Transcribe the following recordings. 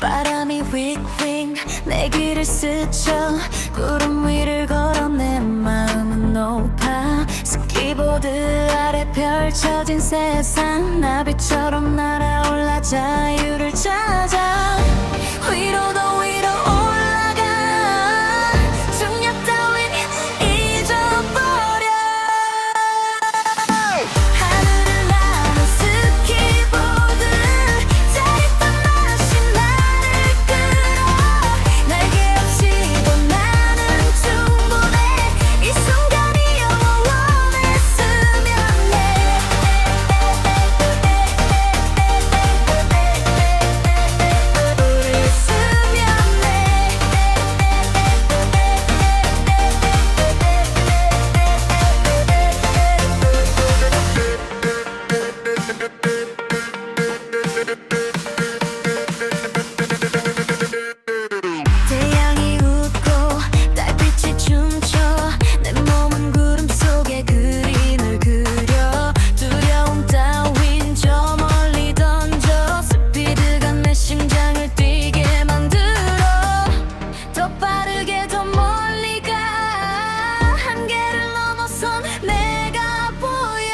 바람이 휙휙 내 길을 스쳐 구름 위를 걸어 내 마음은 높아 스키보드 아래 펼쳐진 세상 나비처럼 날아올라 자유를 찾아 위로 더 위로 올라가 중력 따윈 잊어버려 하늘을 나는 스키보드 짜릿한 맛이 나를 끌어 날개 없이도 나는 충분해 이 순간이 영원했으면 태양이 웃고 달빛이 춤춰 내 몸은 구름 속에 그림을 그려 두려움 따윈 저 멀리 던져 스피드가 내 심장을 뛰게 만들어 더 빠르게 더 멀리 가 한계를 넘어선 내가 보여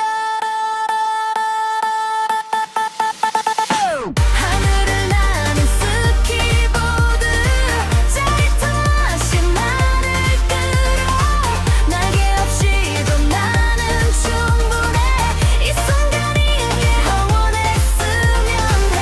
하늘을 나는 스키보드 짜릿한 맛이 나를 끌어 날개 없이도 나는 충분해 이 순간이 영원했으면 해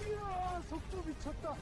이야, 속도 미쳤다.